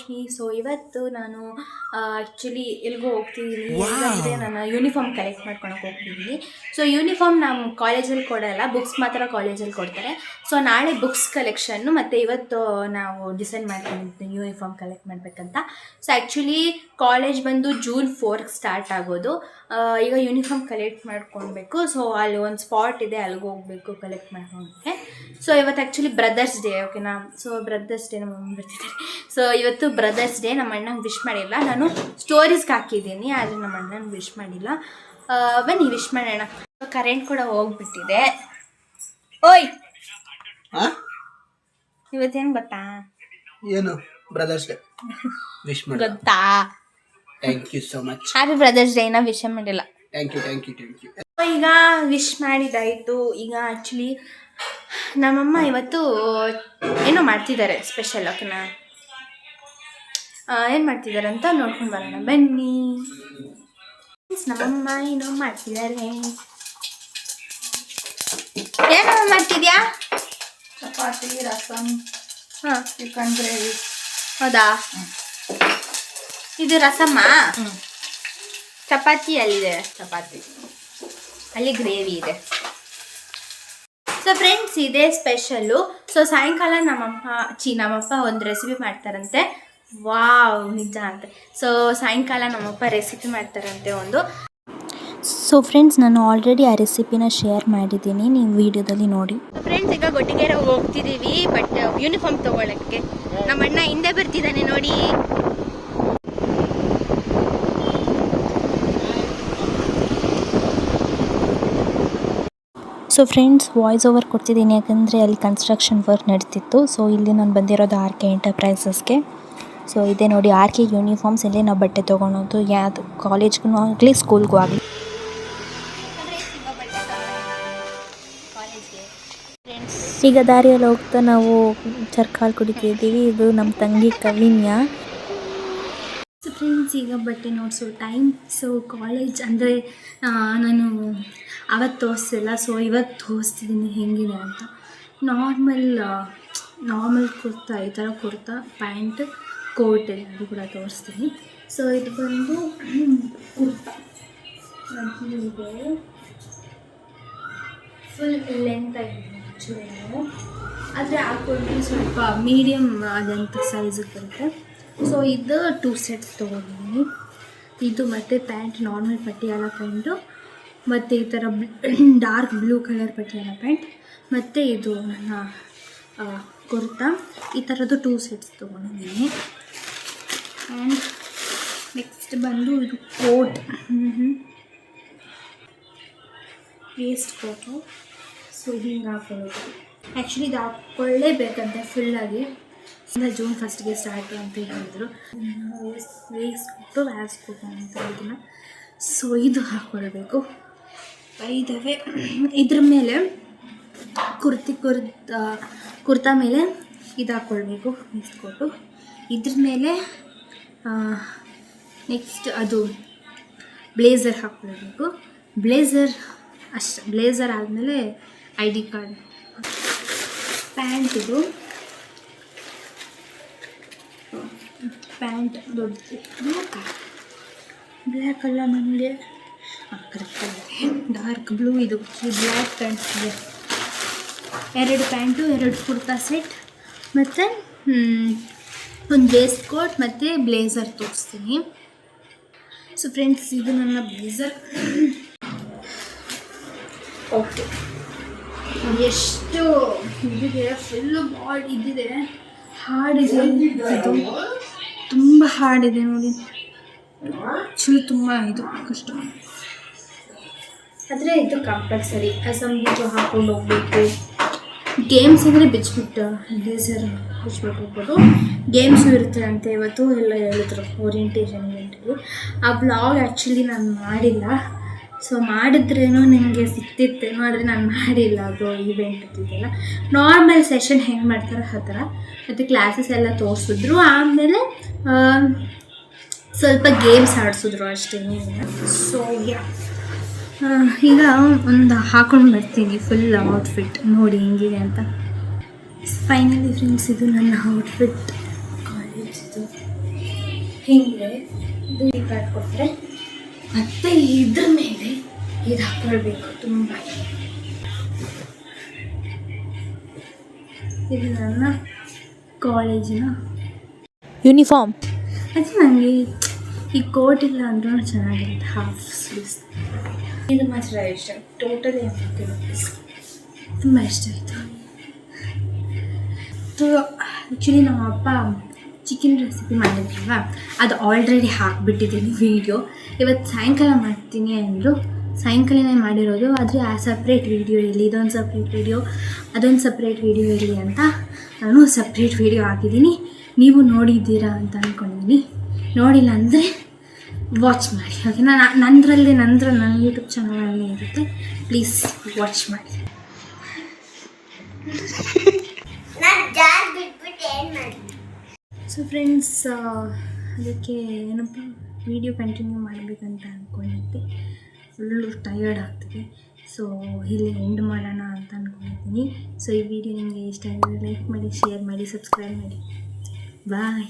Roshni. So ಇವತ್ತು ನಾನು actually ಎಲ್ಲಿಗೋ ಹೋಗ್ತಿದ್ದೀನಿ ಅಂದರೆ ನಾನು ಯೂನಿಫಾರ್ಮ್ ಕಲೆಕ್ಟ್ ಮಾಡ್ಕೊಳಕ್ಕೆ ಹೋಗ್ತಿದ್ದೀನಿ. ಸೊ ಯೂನಿಫಾರ್ಮ್ ನಮ್ಮ ಕಾಲೇಜಲ್ಲಿ ಕೊಡೋಲ್ಲ, ಬುಕ್ಸ್ ಮಾತ್ರ ಕಾಲೇಜಲ್ಲಿ ಕೊಡ್ತಾರೆ. ಸೊ ನಾಳೆ ಬುಕ್ಸ್ ಕಲೆಕ್ಷನ್ನು ಮತ್ತು ಇವತ್ತು ನಾವು ಡಿಸೈಡ್ ಮಾಡ್ಕೊಂಡಿದ್ದೀವಿ ಯೂನಿಫಾರ್ಮ್ ಕಲೆಕ್ಟ್ ಮಾಡಬೇಕಂತ. ಸೊ ಆ್ಯಕ್ಚುಲಿ ಕಾಲೇಜ್ ಬಂದು June 4 ಸ್ಟಾರ್ಟ್ ಆಗೋದು. ಈಗ ಯೂನಿಫಾರ್ಮ್ ಕಲೆಕ್ಟ್ ಮಾಡ್ಕೊಳ್ಬೇಕು. ಸೊ ಅಲ್ಲಿ ಒಂದು ಸ್ಪಾಟ್ ಇದೆ, ಅಲ್ಲಿಗೆ ಹೋಗಬೇಕು ಕಲೆಕ್ಟ್ ಮಾಡ್ಕೊಳಕ್ಕೆ. ಸೊ ಇವತ್ತು ಆ್ಯಕ್ಚುಲಿ ಬ್ರದರ್ಸ್ ಡೇ, ಓಕೆನಾ. ಸೊ ಬ್ರದರ್ಸ್ ಡೇ ನಮ್ಮ ಅಮ್ಮ ಬರ್ತಿದ್ದಾರೆ. ಸೊ ಇವತ್ತು ಬ್ರದರ್ಸ್ ಡೇ. ನಮ್ಮ ಅಣ್ಣಂಗೆ ವಿಶ್ ಮಾಡಿಲ್ಲ, ನಾನು ಸ್ಟೋರೀಸ್ಗೆ ಹಾಕಿದ್ದೀನಿ, ಆದರೆ ನಮ್ಮ ಅಣ್ಣನ ವಿಶ್ ಮಾಡಿಲ್ಲ. ಬನ್ನಿ ವಿಶ್ ಮಾಡೋಣ. ಕರೆಂಟ್ ಕೂಡ ಹೋಗ್ಬಿಟ್ಟಿದೆ. ಓಯ್ ಇವತ್ತೇನು ಗೊತ್ತಾ? ಏನು ಬ್ರದರ್ಸ್ ಡೇ ವಿಶ್ ಮಾಡಿ ಗೊತ್ತಾ? Thank you so much. Happy brothers day. Wish ಮಾಡಿಲ್ಲ. Thank you. ಈಗ ವಿಶ್ ಮಾಡಿದಾಯಿತು. ಈಗ ಆ್ಯಕ್ಚುಲಿ ನಮ್ಮಮ್ಮ ಇವತ್ತು ಏನೋ ಮಾಡ್ತಿದ್ದಾರೆ ಸ್ಪೆಷಲ್, ಓಕೆನಾ. ಏನು ಮಾಡ್ತಿದ್ದಾರೆ ಅಂತ ನೋಡ್ಕೊಂಡು ಬರೋಣ ಬನ್ನಿ. ನಮ್ಮಮ್ಮ ಏನೋ ಮಾಡ್ತಿದ್ದಾರೆ. ಏನೋ ಮಾಡ್ತಿದ್ಯಾ? ಚಪಾತಿ, ರಸಮ್, ಹಾಂ, ಚಿಕನ್ ಗ್ರೇವಿ. ಹೌದಾ? ಇದು ರಸಮ್ಮ. ಚಪಾತಿ ಅಲ್ಲಿದೆ, ಚಪಾತಿ ಅಲ್ಲಿ ಗ್ರೇವಿ ಇದೆ. ಸೊ ಫ್ರೆಂಡ್ಸ್, ಇದೇ ಸ್ಪೆಷಲ್ಲು. ಸೊ ಸಾಯಂಕಾಲ ನಮ್ಮಪ್ಪ ಒಂದು ರೆಸಿಪಿ ಮಾಡ್ತಾರಂತೆ. ವಾವ್, ನಿಜ ಅಂತೆ. ಸೊ ಸಾಯಂಕಾಲ ನಮ್ಮಪ್ಪ ರೆಸಿಪಿ ಮಾಡ್ತಾರಂತೆ ಒಂದು. ಸೊ ಫ್ರೆಂಡ್ಸ್, ನಾನು ಆಲ್ರೆಡಿ ಆ ರೆಸಿಪಿನ ಶೇರ್ ಮಾಡಿದ್ದೀನಿ, ನೀವು ವಿಡಿಯೋದಲ್ಲಿ ನೋಡಿ. ಫ್ರೆಂಡ್ಸ್, ಈಗ ಗೊಟ್ಟಿಗೆರೆ ಹೋಗ್ತಿದ್ದೀವಿ, ಬಟ್ ಯೂನಿಫಾರ್ಮ್ ತೊಗೊಳಕ್ಕೆ. ನಮ್ಮ ಅಣ್ಣ ಹಿಂದೆ ಬರ್ತಿದ್ದಾನೆ ನೋಡಿ. ಸೊ ಫ್ರೆಂಡ್ಸ್, ವಾಯ್ಸ್ ಓವರ್ ಕೊಡ್ತಿದ್ದೀನಿ ಯಾಕಂದರೆ ಅಲ್ಲಿ ಕನ್ಸ್ಟ್ರಕ್ಷನ್ ವರ್ಕ್ ನಡೀತಿತ್ತು. ಸೊ ಇಲ್ಲಿ ನಾನು ಬಂದಿರೋದು RK ಎಂಟರ್ಪ್ರೈಸಸ್ಗೆ. ಸೊ ಇದೇ ನೋಡಿ RK ಯೂನಿಫಾರ್ಮ್ಸ್. ಇಲ್ಲೇ ನಾವು ಬಟ್ಟೆ ತೊಗೊಳೋದು, ಯಾವುದು ಕಾಲೇಜ್ಗೂ ಆಗಲಿ ಸ್ಕೂಲ್ಗೂ ಆಗಲಿ. ಈಗ ದಾರಿಯಲ್ಲಿ ಹೋಗ್ತಾ ನಾವು ಚರ್ಕಾಲ್ ಕುಡಿತಿದ್ದೀವಿ. ಇದು ನಮ್ಮ ತಂಗಿ ಕವಿನ್ಯ. ಸೊ ಫ್ರೆಂಡ್ಸ್, ಈಗ ಬಟ್ಟೆ ನೋಡಿಸೋ ಟೈಮ್. ಸೊ ಕಾಲೇಜ್ ಅಂದರೆ ನಾನು ಅವತ್ತು ತೋರಿಸಿಲ್ಲ, ಸೊ ಇವತ್ತು ತೋರಿಸ್ತಿದ್ದೀನಿ ಹೆಂಗಿದೆ ಅಂತ. ನಾರ್ಮಲ್ ಕುರ್ತಾ, ಈ ಥರ ಕುರ್ತಾ, ಪ್ಯಾಂಟ್, ಕೋಟ್ ಇದೆ, ಅದು ಕೂಡ ತೋರಿಸ್ತೀನಿ. ಸೊ ಇದು ಬಂದು ಕುರ್ತಾ ಇದೆ, ಫುಲ್ ಲೆಂತ್ ಆಗಿದೆ ಆ್ಯಕ್ಚುಲಿ. ಆದರೆ ಹಾಕ್ಕೊಂಡು ಸ್ವಲ್ಪ ಮೀಡಿಯಮ್ ಆದಂಥ ಸೈಜಿಗೆ ಬರುತ್ತೆ. ಸೊ ಇದು 2 ಸೆಟ್ಸ್ ತೊಗೊಂಡಿದ್ದೀನಿ. ಇದು ಮತ್ತು ಪ್ಯಾಂಟ್, ನಾರ್ಮಲ್ ಪಟಿಯಾಲ ಪ್ಯಾಂಟು, ಮತ್ತು ಈ ಥರ dark blue colour Patiala pant, ಮತ್ತು ಇದು ನನ್ನ ಕುರ್ತಾ. ಈ ಥರದ್ದು 2 ಸೆಟ್ಸ್ ತೊಗೊಂಡಿದ್ದೀನಿ. ಆ್ಯಂಡ್ ನೆಕ್ಸ್ಟ್ ಬಂದು ಇದು ಕೋಟ್, ವೇಸ್ಟ್ ಕೋಟು. ಸೊ ಹಿಂಗೆ ಹಾಕೊಳ್ಳೋದು. ಆ್ಯಕ್ಚುಲಿ ಇದು ಹಾಕ್ಕೊಳ್ಳೇಬೇಕಂತೆ ಫುಲ್ಲಾಗಿ. June 1 ಸ್ಟಾರ್ಟ್ ಅಂತ ಹೇಳಿದ್ರು. ವೇಸ್ಕೊಟ್ಟು ಅಂತ ಇದನ್ನು. ಸೊ ಇದು ಹಾಕ್ಕೊಳ್ಬೇಕು. ಇದ್ದಾವೆ. ಇದ್ರ ಮೇಲೆ ಕುರ್ತಾ ಮೇಲೆ ಇದು ಹಾಕ್ಕೊಳ್ಬೇಕು, ವೇಸ್ಕೊಟ್ಟು. ಇದ್ರ ಮೇಲೆ ನೆಕ್ಸ್ಟ್ ಅದು ಬ್ಲೇಝರ್ ಹಾಕ್ಕೊಳ್ಬೇಕು. ಬ್ಲೇಝರ್ ಆದಮೇಲೆ ID ಕಾರ್ಡ್. ಪ್ಯಾಂಟ್, ಇದು ಪ್ಯಾಂಟ್ ದೊಡ್ಡದು, ಬ್ಲ್ಯಾಕ್ ಅಲ್ಲ ನನಗೆ, ಕರೆಕ್ಟಾಗಿ ಡಾರ್ಕ್ ಬ್ಲೂ. ಇದು ಬ್ಲ್ಯಾಕ್ ಪ್ಯಾಂಟ್ ಇದೆ. 2 ಪ್ಯಾಂಟು, 2 ಕುರ್ತಾ ಸೆಟ್, ಮತ್ತು ಒಂದು ವೇಸ್ಟ್ ಕೋಟ್ ಮತ್ತು ಬ್ಲೇಝರ್ ತೋರಿಸ್ತೀನಿ. ಸೊ ಫ್ರೆಂಡ್ಸ್, ಇದು ನನ್ನ ಬ್ಲೇಝರ್. ಓಕೆ, ಎಷ್ಟು ಇದಿದೆ, ಫುಲ್ಲು ಬಾಡ್ ಇದ್ದಿದೆ, ಹಾರ್ಡಿದೆ. ಇದು ತುಂಬ ಹಾರ್ಡಿದೆ ನೋಡಿ, ಆ್ಯಕ್ಚುಲಿ ತುಂಬ ಇದು ಕಷ್ಟ. ಆದರೆ ಇದು ಕಂಪಲ್ಸರಿ ಅಸೆಂಬ್ಲಿಗೆ ಹಾಕ್ಕೊಂಡು ಹೋಗ್ಬೇಕು. ಗೇಮ್ಸ್ ಅಂದರೆ ಬಿಚ್ಚಿಬಿಟ್ಟು ಬ್ಲೇಝರ್ ಬಿಚ್ಚಿಬಿಟ್ಟು ಹೋಗ್ಬೋದು. ಗೇಮ್ಸು ಇರುತ್ತೆ ಅಂತ ಇವತ್ತು ಎಲ್ಲ ಹೇಳಿದ್ರು ಓರಿಯೆಂಟೇಷನ್ ಇವೆಂಟಲ್ಲಿ. ಆ ಬ್ಲಾಗ್ ಆ್ಯಕ್ಚುಲಿ ನಾನು ಮಾಡಿಲ್ಲ. ಸೊ ಮಾಡಿದ್ರೇನೋ ನಿಮಗೆ ಸಿಗ್ತಿತ್ತೇನೋ, ಆದರೆ ನಾನು ಮಾಡಿಲ್ಲ. ಅದು ಇವೆಂಟ್ ಇದ್ದಿದ್ದೆಲ್ಲ ನಾರ್ಮಲ್ ಸೆಷನ್ ಹೆಂಗೆ ಮಾಡ್ತಾರೆ ಆ ಥರ. ಮತ್ತು ಕ್ಲಾಸಸ್ ಎಲ್ಲ ತೋರಿಸಿದ್ರು, ಆಮೇಲೆ ಸ್ವಲ್ಪ ಗೇಮ್ಸ್ ಆಡಿಸಿದ್ರು ಅಷ್ಟೇ. ಸೊ ಈಗ ಒಂದು ಹಾಕೊಂಡು ಬರ್ತೀನಿ ಫುಲ್ ಔಟ್ಫಿಟ್, ನೋಡಿ ಹೆಂಗಿದೆ ಅಂತ. ಫೈನಲಿ ಫ್ರೆಂಡ್ಸ್, ಇದು ನನ್ನ ಔಟ್ಫಿಟ್ ಕಾಲೇಜಿದು. ಹಿಂಗೆ ಇದು ಈ ಕಾರ್ಡ್ ಕೊಟ್ಟರೆ ಮತ್ತೆ ಇದ್ರ ಮೇಲೆ ಇದು ಹಾಕೊಳ್ಬೇಕು. ತುಂಬ ಇದು ನನ್ನ ಕಾಲೇಜಿನ ಯೂನಿಫಾರ್ಮ್. ಅದು ನನಗೆ ಈ ಕೋಟ್ ಇಲ್ಲ ಅಂದ್ರೂ ಚೆನ್ನಾಗಿರುತ್ತೆ. ಹಾಫ್ ಸ್ಲೀವ್ಸ್ ಇದು ಮಾತ್ರ ಇಷ್ಟ. ಟೋಟಲಿ ತುಂಬ ಇಷ್ಟ ಆಯಿತು. ಆ್ಯಕ್ಚುಲಿ ನಮ್ಮ ಅಪ್ಪ ಚಿಕನ್ ರೆಸಿಪಿ ಮಾಡಿದ್ರಲ್ವ, ಅದು ಆಲ್ರೆಡಿ ಹಾಕಿಬಿಟ್ಟಿದ್ದೀನಿ ವೀಡಿಯೋ. ಇವತ್ತು ಸಾಯಂಕಾಲ ಮಾಡ್ತೀನಿ ಅಂದರು. ಸಾಯಂಕಾಲನೇ ಮಾಡಿರೋದು, ಆದರೆ ಆ ಸಪ್ರೇಟ್ ವೀಡಿಯೋ ಇರಲಿ, ಇದೊಂದು ಸಪ್ರೇಟ್ ವೀಡಿಯೋ, ಅದೊಂದು ಸಪ್ರೇಟ್ ವೀಡಿಯೋ ಇರಲಿ ಅಂತ ನಾನು ಸಪ್ರೇಟ್ ವೀಡಿಯೋ ಹಾಕಿದ್ದೀನಿ. ನೀವು ನೋಡಿದ್ದೀರಾ ಅಂತ ಅಂದ್ಕೊಂಡಿದ್ದೀನಿ. ನೋಡಿಲ್ಲ ಅಂದರೆ ವಾಚ್ ಮಾಡಿ, ಓಕೆನಾ? ನನ್ನ ಯೂಟ್ಯೂಬ್ ಚಾನಲಲ್ಲಿ ಇರುತ್ತೆ, ಪ್ಲೀಸ್ ವಾಚ್ ಮಾಡಿ. ಸೊ ಫ್ರೆಂಡ್ಸ್, ಅದಕ್ಕೆ ಏನಪ್ಪ ವಿಡಿಯೋ ಕಂಟಿನ್ಯೂ ಮಾಡಬೇಕಂತ ಅಂದ್ಕೊಂಡಿದ್ದೆ. ಫುಲ್ಲು ಟಯರ್ಡ್ ಆಗ್ತಿದೆ. ಸೊ ಇಲ್ಲಿ ಎಂಡ್ ಮಾಡೋಣ ಅಂತ ಅಂದ್ಕೊಂಡಿದ್ದೀನಿ. ಸೊ ಈ ವಿಡಿಯೋ ನಿಮಗೆ ಇಷ್ಟ ಆಗಿದ್ರೆ ಲೈಕ್ ಮಾಡಿ, ಶೇರ್ ಮಾಡಿ, ಸಬ್ಸ್ಕ್ರೈಬ್ ಮಾಡಿ. ಬಾಯ್.